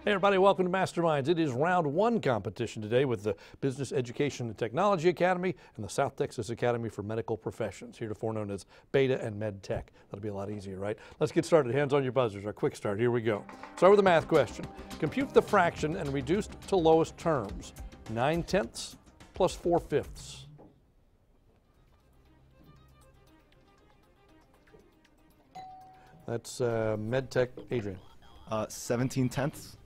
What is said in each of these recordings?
Hey everybody, welcome to Masterminds. It is round one competition today with the Business Education and Technology Academy and the South Texas Academy for Medical Professions, heretofore known as Beta and Med Tech. That'll be a lot easier, right? Let's get started. Hands on your buzzers. Our quick start. Here we go. Start with a math question. Compute the fraction and reduced to lowest terms. 9/10 plus 4/5. That's Med Tech. Adrian. 17/10.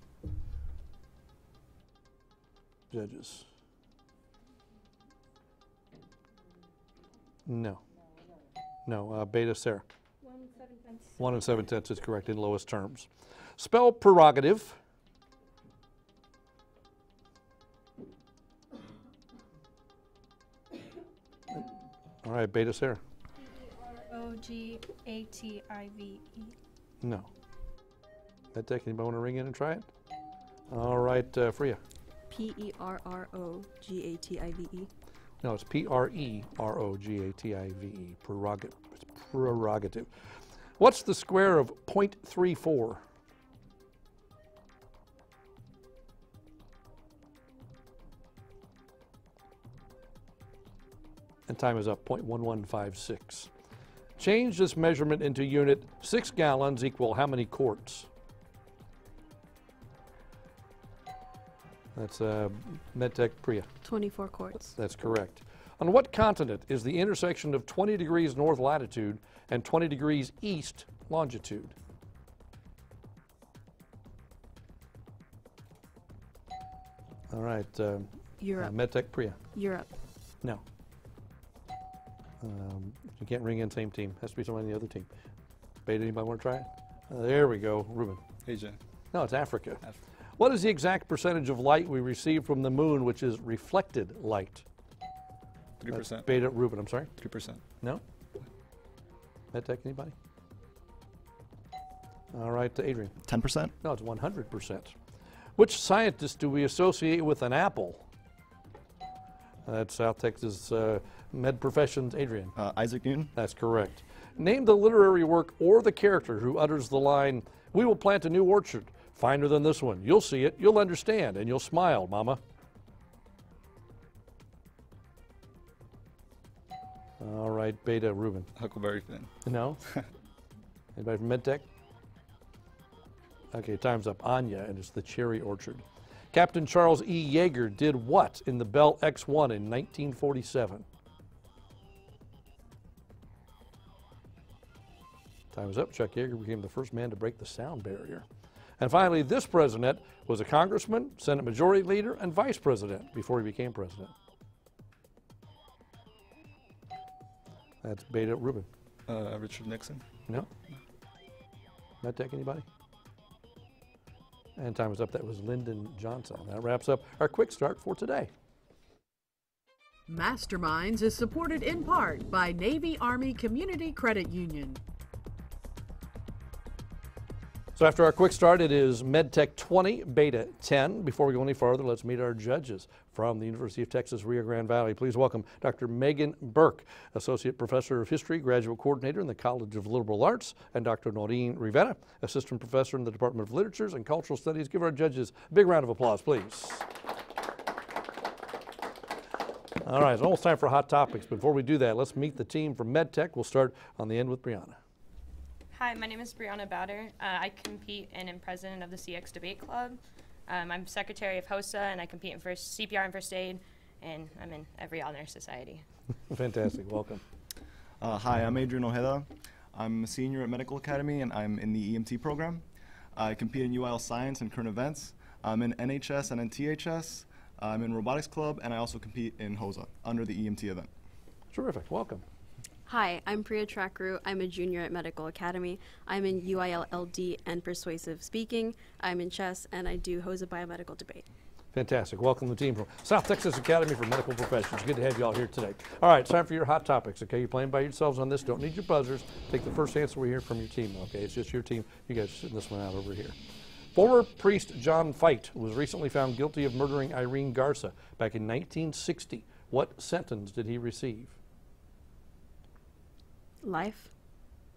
Judges. No. No. Beta, Sarah. 1 7/10. 1 7/10 is correct in lowest terms. Spell prerogative. All right, Beta, Sarah. P-E-R-O-G-A-T-I-V-E. No. Med Tech, anybody want to ring in and try it? All right, Freya. P-E-R-R-O-G-A-T-I-V-E. No, it's P-R-E-R-O-G-A-T-I-V-E. Prerogative. What's the square of 0.34? And time is up, 0.1156. Change this measurement into unit. 6 gallons equal how many quarts? That's MedTech Priya. 24 quarts. That's correct. On what continent is the intersection of 20 degrees north latitude and 20 degrees east longitude? All right, Europe. MedTech Priya. Europe. No. You can't ring in same team. Has to be someone on the other team. Beta, anybody want to try it? There we go, Ruben. Asia. No, it's Africa. What is the exact percentage of light we receive from the moon, which is reflected light? 3%. Beta, Ruben, I'm sorry? 3%. No? MedTech, anybody? All right, Adrian. 10%. No, it's 100%. Which scientist do we associate with an apple? That's South Texas Med Professions, Adrian. Isaac Newton. That's correct. Name the literary work or the character who utters the line, "We will plant a new orchard, finer than this one. You'll see it, you'll understand, and you'll smile, Mama." All right, Beta, Ruben. Huckleberry Finn. No? Anybody from MedTech? Okay, time's up. Anya, and it's the cherry orchard. Captain Charles E. Yeager did what in the Bell X-1 in 1947? Time is up. Chuck Yeager became the first man to break the sound barrier. And finally, this president was a congressman, Senate Majority Leader, and vice president before he became president. That's Beta, Ruben. Richard Nixon. No? MedTech, anybody? And time is up. That was Lyndon Johnson. That wraps up our quick start for today. Masterminds is supported in part by Navy Army Community Credit Union. So after our quick start, it is MedTech 20, Beta 10. Before we go any farther, let's meet our judges from the University of Texas, Rio Grande Valley. Please welcome Dr. Megan Burke, Associate Professor of History, Graduate Coordinator in the College of Liberal Arts, and Dr. Noreen Rivera, Assistant Professor in the Department of Literatures and Cultural Studies. Give our judges a big round of applause, please. All right, it's almost time for Hot Topics. Before we do that, let's meet the team from MedTech. We'll start on the end with Brianna. Hi, my name is Brianna Bowder. I compete and am president of the CX Debate Club. I'm secretary of HOSA, and I compete in CPR and first aid, and I'm in every honor society. Fantastic, welcome. Hi, I'm Adrian Ojeda. I'm a senior at Medical Academy, and I'm in the EMT program. I compete in UIL Science and Current Events. I'm in NHS and in THS. I'm in Robotics Club, and I also compete in HOSA under the EMT event. Terrific, welcome. Hi, I'm Priya Trakru. I'm a junior at Medical Academy. I'm in UIL LD and Persuasive Speaking. I'm in chess, and I do HOSA Biomedical Debate. Fantastic. Welcome the team from South Texas Academy for Medical Professions. Good to have you all here today. All right, it's time for your hot topics, okay? You're playing by yourselves on this. Don't need your buzzers. Take the first answer we hear from your team, okay? It's just your team. You guys sitting this one out over here. Former priest John Fite was recently found guilty of murdering Irene Garza back in 1960. What sentence did he receive? Life.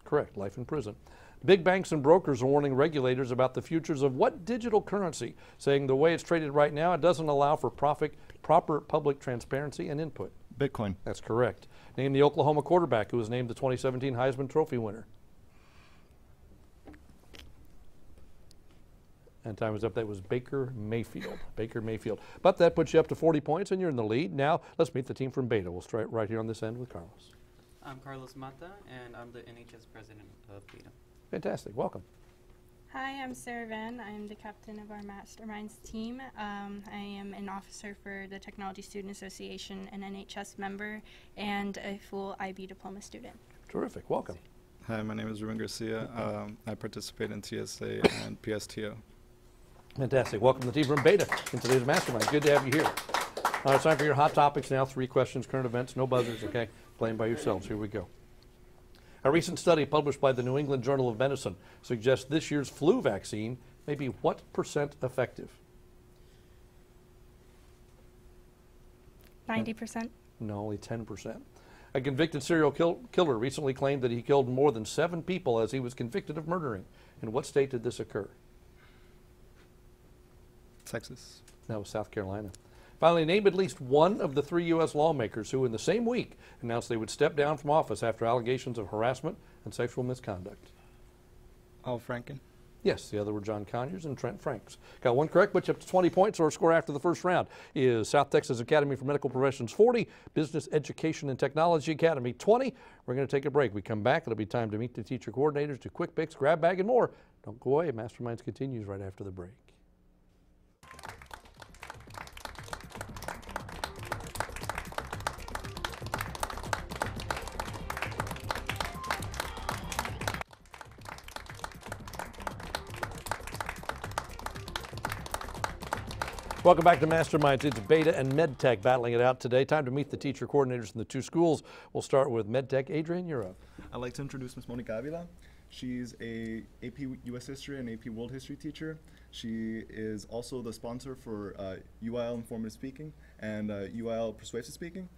Correct, life in prison. Big banks and brokers are warning regulators about the futures of what digital currency, saying the way it's traded right now, it doesn't allow for proper public transparency and input. Bitcoin. That's correct. Name the Oklahoma quarterback who was named the 2017 Heisman Trophy winner. And time is up. That was Baker Mayfield. Baker Mayfield. But that puts you up to 40 points and you're in the lead. Now let's meet the team from Beta. We'll start right here on this end with Carlos. I'm Carlos Mata, and I'm the NHS president of Beta. Fantastic. Welcome. Hi, I'm Sarah Van. I'm the captain of our Masterminds team. I am an officer for the Technology Student Association, an NHS member, and a full IB diploma student. Terrific. Welcome. Hi, my name is Ruben Garcia. I participate in TSA and PSTO. Fantastic. Welcome to the team from Beta in today's Mastermind. Good to have you here. It's time for your hot topics now. 3 questions, current events, no buzzers, okay? Playing by yourselves. Here we go. A recent study published by the New England Journal of Medicine suggests this year's flu vaccine may be what % effective? 90%. No, only 10%. A convicted serial killer recently claimed that he killed more than 7 people as he was convicted of murdering. In what state did this occur? Texas. That was South Carolina. Finally, name at least one of the 3 U.S. lawmakers who in the same week announced they would step down from office after allegations of harassment and sexual misconduct. Al Franken. Yes, the other were John Conyers and Trent Franks. Got one correct, puts you up to 20 points. Our score after the first round is South Texas Academy for Medical Professions 40, Business Education and Technology Academy 20. We're going to take a break. We come back. It'll be time to meet the teacher coordinators, do quick picks, grab bag, and more. Don't go away. Masterminds continues right after the break. Welcome back to Masterminds. It's Beta and MedTech battling it out today. Time to meet the teacher coordinators in the 2 schools. We'll start with MedTech. Adrian, you're up. I'd like to introduce Ms. Monica Avila. She's a AP U.S. History and AP World History teacher. She is also the sponsor for UIL Informative Speaking and UIL Persuasive Speaking.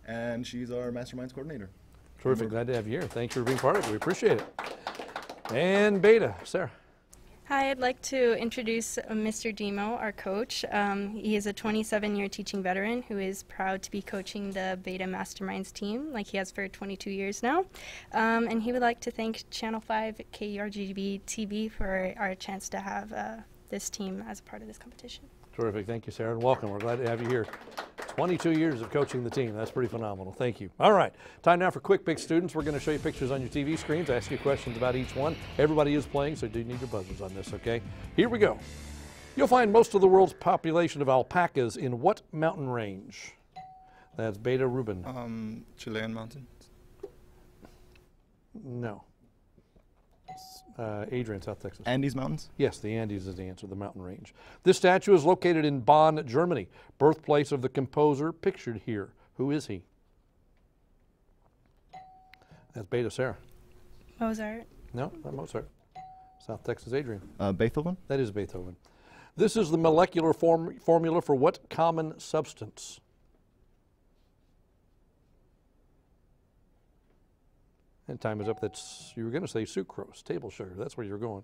And she's our Masterminds coordinator. Terrific. Glad to have you here. Thanks for being part of it. We appreciate it. And Beta, Sarah. Hi, I'd like to introduce Mr. Demo, our coach. He is a 27-year teaching veteran who is proud to be coaching the Beta Masterminds team like he has for 22 years now. And he would like to thank Channel 5 KURGB TV for our chance to have this team as a part of this competition. Terrific. Thank you, Sarah, and welcome. We're glad to have you here. 22 years of coaching the team. That's pretty phenomenal. Thank you. All right. Time now for Quick Pick students. We're going to show you pictures on your TV screens, ask you questions about each one. Everybody is playing, so do need your buzzers on this, okay? Here we go. You'll find most of the world's population of alpacas in what mountain range? That's Beta Ruben. Chilean mountains. No. Adrian, South Texas. Andes Mountains? Yes, the Andes is the answer, the mountain range. This statue is located in Bonn, Germany, birthplace of the composer pictured here. Who is he? That's Beta, Sarah. Mozart. No, not Mozart. South Texas, Adrian. Beethoven? That is Beethoven. This is the molecular formula for what common substance? And time is up. You were going to say sucrose, table sugar. That's where you're going.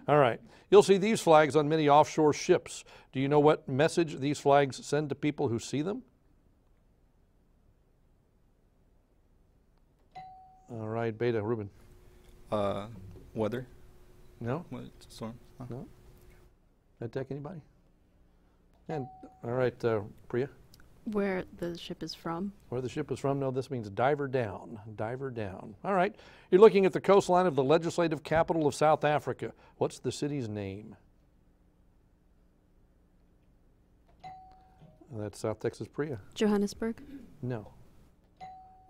All right. You'll see these flags on many offshore ships. Do you know what message these flags send to people who see them? All right, Beta, Ruben. Weather. No? Storm. No? MedTech, anybody? And all right, Priya. Where the ship is from. Where the ship is from? No, this means diver down. Diver down. All right. You're looking at the coastline of the legislative capital of South Africa. What's the city's name? That's South Texas, Priya. Johannesburg. No.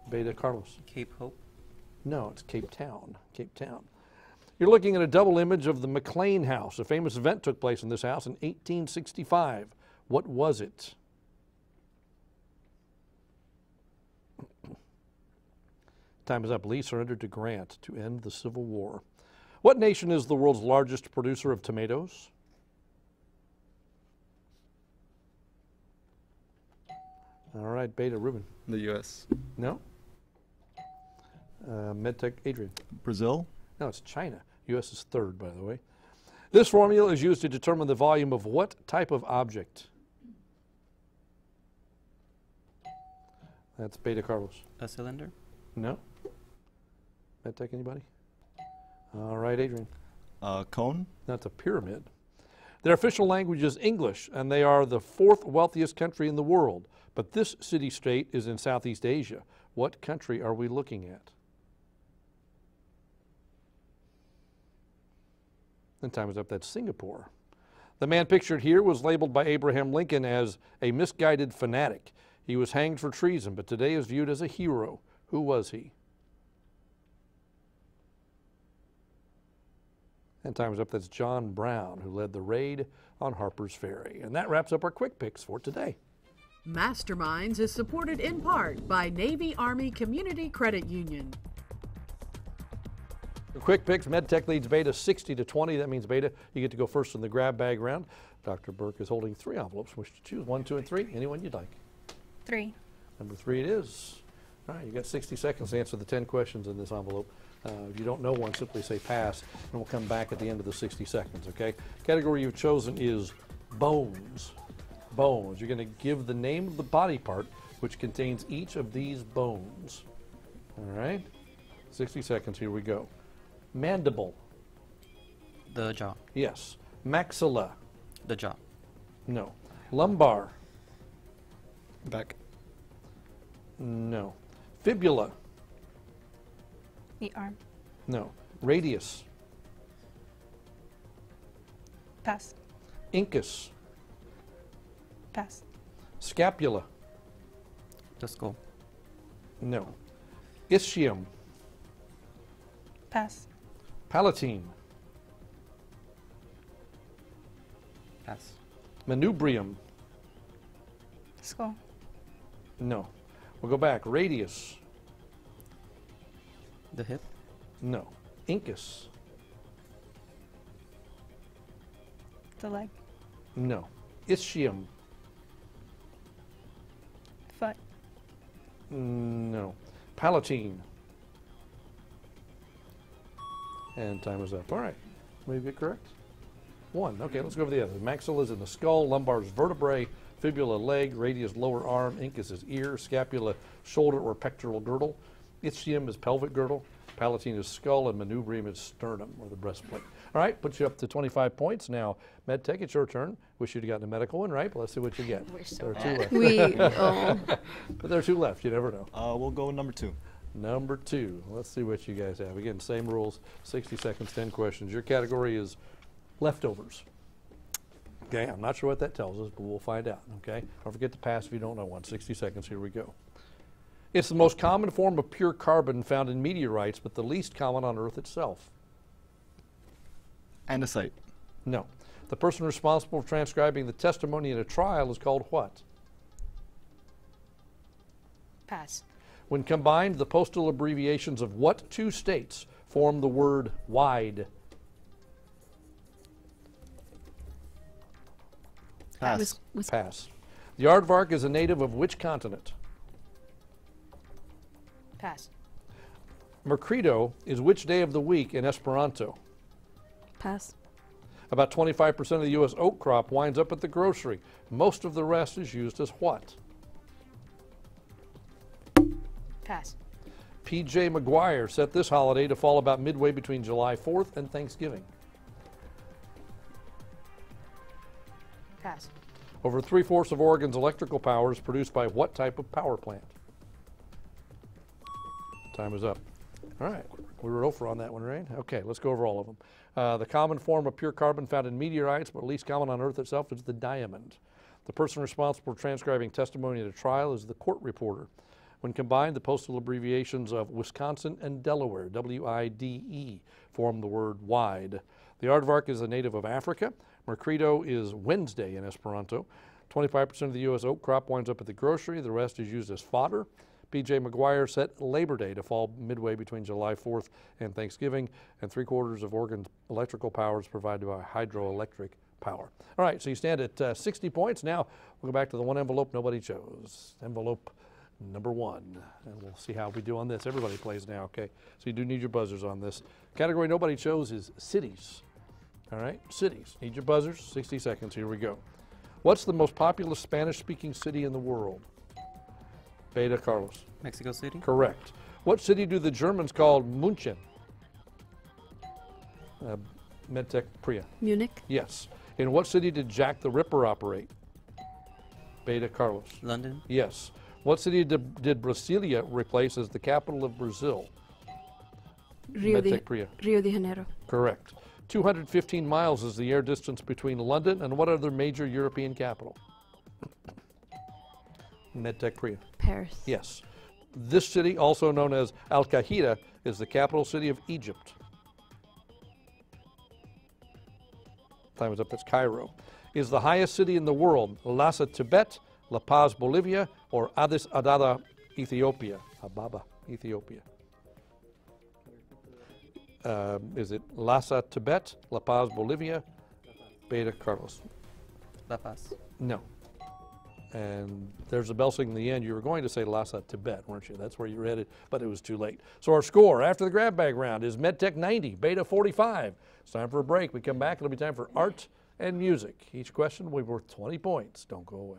Beta, Carlos. Cape Hope. No, it's Cape Town. Cape Town. You're looking at a double image of the McLean House. A famous event took place in this house in 1865. What was it? Time is up. Lee surrendered to Grant to end the Civil War. What nation is the world's largest producer of tomatoes? All right, Beta, Ruben. The U.S. No? MedTech, Adrian. Brazil? No, it's China. U.S. is third, by the way. This formula is used to determine the volume of what type of object? That's Beta Carlos. A cylinder? No? MedTech, anybody? All right, Adrian. Cone. That's a pyramid. Their official language is English, and they are the fourth wealthiest country in the world. But this city-state is in Southeast Asia. What country are we looking at? And time is up. That's Singapore. The man pictured here was labeled by Abraham Lincoln as a misguided fanatic. He was hanged for treason, but today is viewed as a hero. Who was he? And time is up. That's John Brown, who led the raid on Harper's Ferry. And that wraps up our quick picks for today. Masterminds is supported in part by Navy Army Community Credit Union. The quick picks, MedTech leads Beta 60-20. That means Beta, you get to go first in the grab bag round. Dr. Burke is holding 3 envelopes. Wish to choose 1, 2, and 3. Anyone you'd like. 3. Number 3 it is. All right, you got 60 seconds to answer the 10 questions in this envelope. If you don't know one, simply say pass, and we'll come back at the end of the 60 seconds, okay? Category you've chosen is bones. Bones. You're going to give the name of the body part which contains each of these bones. All right? 60 seconds, here we go. Mandible. The jaw. Yes. Maxilla. The jaw. No. Lumbar. Back. No. Fibula. The arm. No. Radius. Pass. Incus. Pass. Scapula. The skull. No. Ischium. Pass. Palatine. Pass. Manubrium. Skull. No. We'll go back. Radius. The hip. No. Incus. The leg. No. Ischium. Foot. No. Palatine. And time is up. All right. Maybe get correct? 1. Okay, let's go over the other. Maxilla is in the skull, lumbar is vertebrae, fibula leg, radius lower arm, incus is ear, scapula shoulder or pectoral girdle, ischium is pelvic girdle, palatine is skull, and manubrium is sternum or the breastplate. All right, puts you up to 25 points. Now, MedTech, it's your turn. Wish you'd gotten a medical one, right? But let's see what you get. We're so there are bad. 2 left. But there are 2 left. You never know. We'll go with number 2. Number 2. Let's see what you guys have. Again, same rules, 60 seconds, 10 questions. Your category is leftovers. Okay, I'm not sure what that tells us, but we'll find out, okay? Don't forget to pass if you don't know one. 60 seconds, here we go. It's the most common form of pure carbon found in meteorites, but the least common on Earth itself. Andesite. No. The person responsible for transcribing the testimony in a trial is called what? Pass. When combined, the postal abbreviations of what 2 states form the word wide? Pass. Pass. The aardvark is a native of which continent? Pass. Mercredo is which day of the week in Esperanto? Pass. About 25% of the U.S. oak crop winds up at the grocery. Most of the rest is used as what? Pass. P.J. McGuire set this holiday to fall about midway between July 4th and Thanksgiving. Pass. Over 3/4 of Oregon's electrical power is produced by what type of power plant? Time is up. All right, we were over on that one, right? Okay, let's go over all of them. The common form of pure carbon found in meteorites, but least common on Earth itself, is the diamond. The person responsible for transcribing testimony at a trial is the court reporter. When combined, the postal abbreviations of Wisconsin and Delaware, W-I-D-E, form the word wide. The aardvark is a native of Africa. Mercredo is Wednesday in Esperanto. 25% of the U.S. oak crop winds up at the grocery. The rest is used as fodder. P.J. McGuire set Labor Day to fall midway between July 4th and Thanksgiving, and 3/4 of Oregon's electrical power is provided by hydroelectric power. All right, so you stand at 60 points. Now we'll go back to the one envelope nobody chose. Envelope number 1. And we'll see how we do on this. Everybody plays now, okay? So you do need your buzzers on this. Category nobody chose is cities. All right, cities. Need your buzzers, 60 seconds, here we go. What's the most populous Spanish-speaking city in the world? Beta, Carlos. Mexico City. Correct. What city do the Germans call München? MedTech, Priya. Munich. Yes. In what city did Jack the Ripper operate? Beta, Carlos. London. Yes. What city did Brasilia replace as the capital of Brazil? MedTech, Priya. Rio de Janeiro. Correct. 215 miles is the air distance between London and what other major European capital? MedTech, Priya. Paris. Yes. This city, also known as Al-Qahira, is the capital city of Egypt. Time is up. That's Cairo. Is the highest city in the world Lhasa, Tibet, La Paz, Bolivia, or Addis Ababa, Ethiopia? Ababa, Ethiopia. Is it Lhasa, Tibet, La Paz, Bolivia? Beta, Carlos. La Paz. No. And there's a bell singing in the end. You were going to say Lhasa, Tibet, weren't you? That's where you were headed, but it was too late. So our score after the grab bag round is MedTech 90, Beta 45. It's time for a break. We come back, it'll be time for art and music. Each question will be worth 20 points. Don't go away.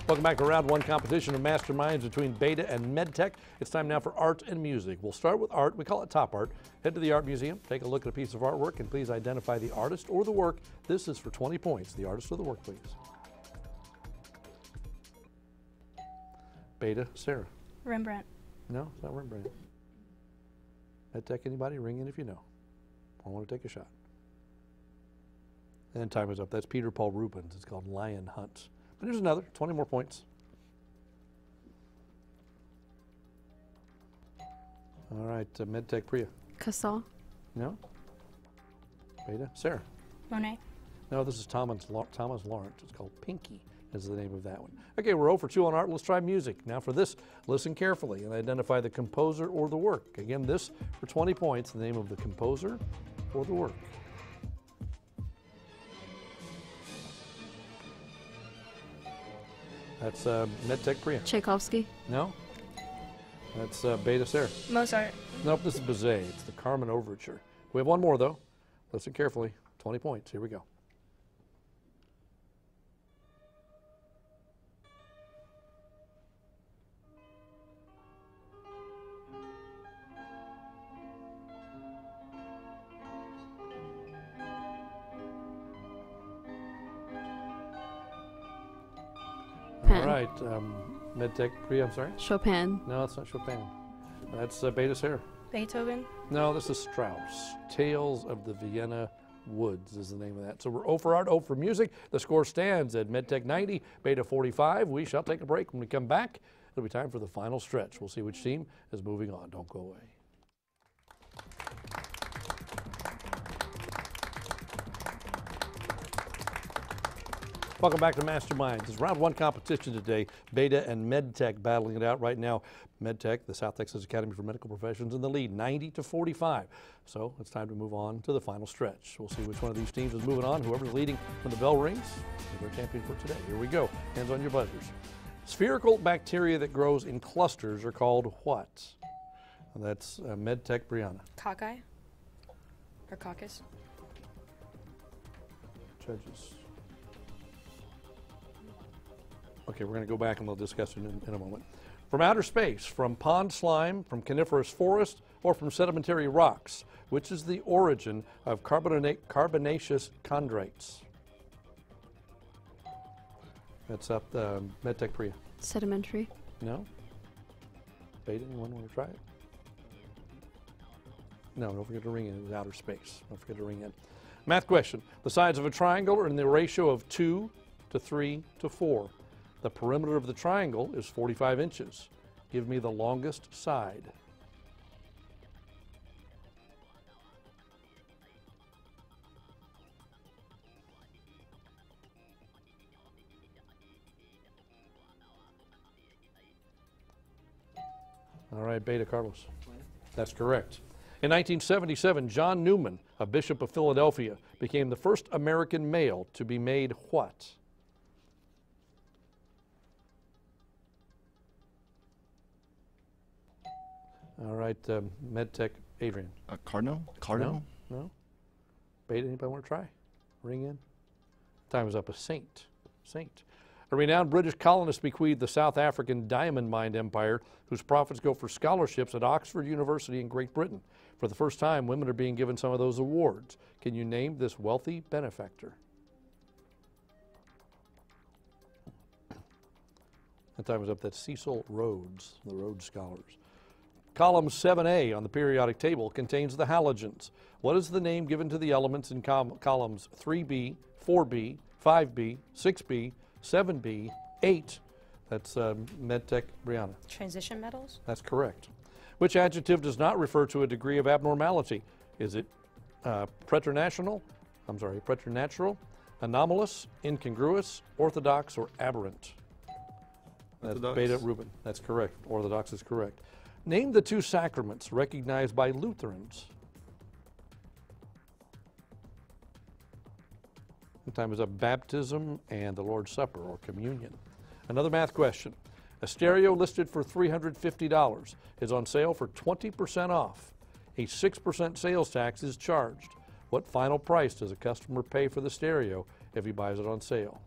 Welcome back to round 1 competition of Masterminds between Beta and MedTech. It's time now for art and music. We'll start with art. We call it top art. Head to the art museum, take a look at a piece of artwork, and please identify the artist or the work. This is for 20 points. The artist or the work, please. Beta, Sarah. Rembrandt. No, it's not Rembrandt. MedTech, anybody? Ring in if you know. I want to take a shot. And time is up. That's Peter Paul Rubens. It's called Lion Hunt. But here's another, 20 more points. All right, MedTech, Priya. Casal. No? Beta, Sarah. Monet. No, this is Thomas Lawrence. It's called Pinky is the name of that one. Okay, we're 0 for 2 on art. Let's try music. Now for this, listen carefully and identify the composer or the work. Again, this for 20 points, the name of the composer or the work. That's MedTech, Priya. Tchaikovsky. No? That's Beta, Sarah. Mozart. Nope, this is Bizet. It's the Carmen Overture. We have one more, though. Listen carefully. 20 points. Here we go. All right, MedTech, Priya, I'm sorry? Chopin. No, it's not Chopin. That's Beta, Sarah. Beethoven. No, this is Strauss. Tales of the Vienna Woods is the name of that. So we're 0 for art, 0 for music. The score stands at MedTech 90, Beta 45. We shall take a break. When we come back, it'll be time for the final stretch. We'll see which team is moving on. Don't go away. Welcome back to Masterminds. It's round 1 competition today. Beta and MedTech battling it out right now. MedTech, the South Texas Academy for Medical Professions, in the lead, 90 to 45. So it's time to move on to the final stretch. We'll see which one of these teams is moving on. Whoever's leading when the bell rings is our champion for today. Here we go. Hands on your buzzers. Spherical bacteria that grows in clusters are called what? And that's MedTech, Brianna. Cockeye? Or caucus? Judges. Okay, we're going to go back and we'll discuss it in a moment. From outer space, from pond slime, from coniferous forest, or from sedimentary rocks, which is the origin of carbonaceous chondrites? That's up MedTech, Priya. Sedimentary. No? Beta, anyone want to try it? No, don't forget to ring in. It was outer space. Don't forget to ring in. Math question. The sides of a triangle are in the ratio of 2 to 3 to 4. The perimeter of the triangle is 45 inches. Give me the longest side. All right, Beta Carlos. That's correct. In 1977, John Newman, a bishop of Philadelphia, became the first American male to be made what? All right, MedTech, Adrian. Cardinal? Cardinal? No? Beta, anybody want to try? Ring in? Time is up. A saint. Saint. A renowned British colonist bequeathed the South African diamond mine empire, whose profits go for scholarships at Oxford University in Great Britain. For the first time, women are being given some of those awards. Can you name this wealthy benefactor? That time is up. That's Cecil Rhodes, the Rhodes Scholars. Column 7A on the periodic table contains the halogens. What is the name given to the elements in columns 3B, 4B, 5B, 6B, 7B, 8? That's MedTech, Brianna. Transition metals? That's correct. Which adjective does not refer to a degree of abnormality? Is it preternatural, anomalous, incongruous, orthodox, or aberrant? That's Orthodox. Beta Rubin. That's correct. Orthodox is correct. Name the two sacraments recognized by Lutherans. The time is up. Baptism and the Lord's Supper, or communion. Another math question. A stereo listed for $350 is on sale for 20% off. A 6% sales tax is charged. What final price does a customer pay for the stereo if he buys it on sale?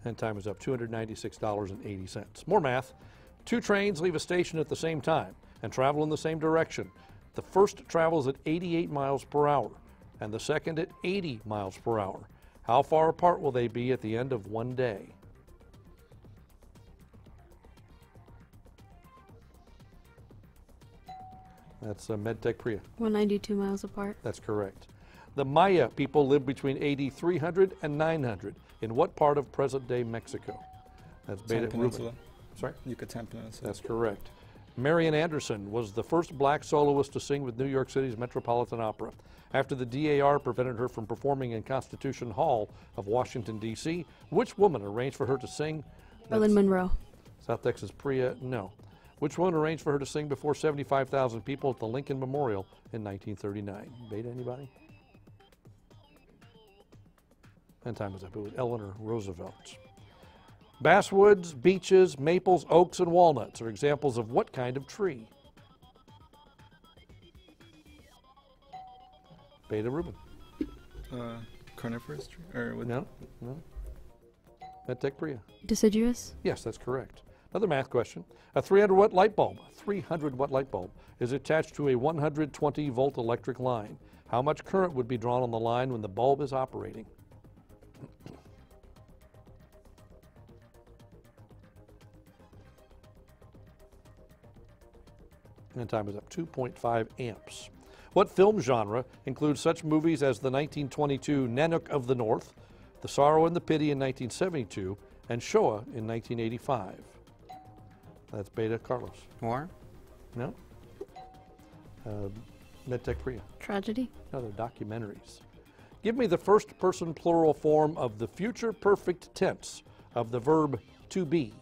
And time is up. $296.80. More math. Two trains leave a station at the same time and travel in the same direction. The first travels at 88 miles per hour and the second at 80 miles per hour. How far apart will they be at the end of one day? That's MedTech Priya. 192 miles apart. That's correct. The Maya people lived between AD 300 and 900. In what part of present-day Mexico? That's Beta Yucatan Rubin. Peninsula. Sorry? Yucatan Peninsula. That's correct. Marian Anderson was the first black soloist to sing with New York City's Metropolitan Opera. After the DAR prevented her from performing in Constitution Hall of Washington, D.C., which woman arranged for her to sing? Marilyn Monroe. South Texas Priya, no. Which woman arranged for her to sing before 75,000 people at the Lincoln Memorial in 1939? Beta, anybody? And time is up. It was Eleanor Roosevelt. Basswoods, beeches, maples, oaks, and walnuts are examples of what kind of tree? Beta Rubin. Coniferous tree? Or what? No. MedTech Priya. Deciduous. Yes, that's correct. Another math question. A 300-watt light bulb, is attached to a 120-volt electric line. How much current would be drawn on the line when the bulb is operating? And time is up. 2.5 amps. What film genre includes such movies as the 1922 Nanook of the North, The Sorrow and the Pity in 1972, and Shoah in 1985? That's Beta Carlos. War? No? MedTech Priya. Tragedy. No, they're documentaries. Give me the first person plural form of the future perfect tense of the verb to be.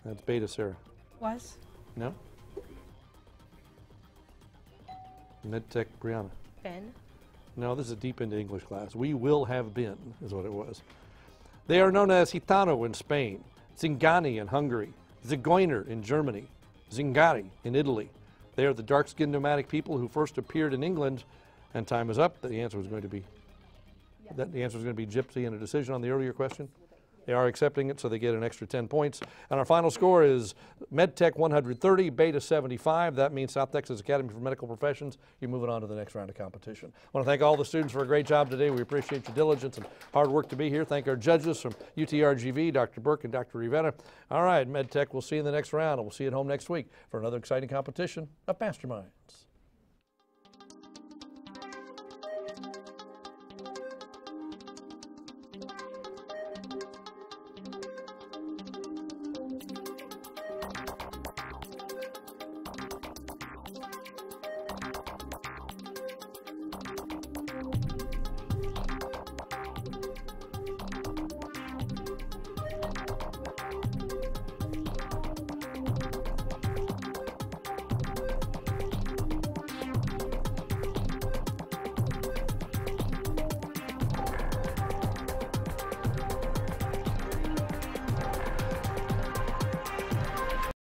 That's Beta Sarah. Was. No? MedTech Brianna. Ben? No, this is a deep into English class. We will have been, is what it was. They are known as Gitano in Spain, Zingani in Hungary, Zigeuner in Germany, Zingari in Italy. They are the dark-skinned nomadic people who first appeared in England, and time is up. The answer was going to be gypsy in a decision on the earlier question. They are accepting it, so they get an extra 10 points. And our final score is MedTech 130, Beta 75. That means South Texas Academy for Medical Professions. You're moving on to the next round of competition. I want to thank all the students for a great job today. We appreciate your diligence and hard work to be here. Thank our judges from UTRGV, Dr. Burke and Dr. Rivera. All right, MedTech, we'll see you in the next round, and we'll see you at home next week for another exciting competition of Masterminds.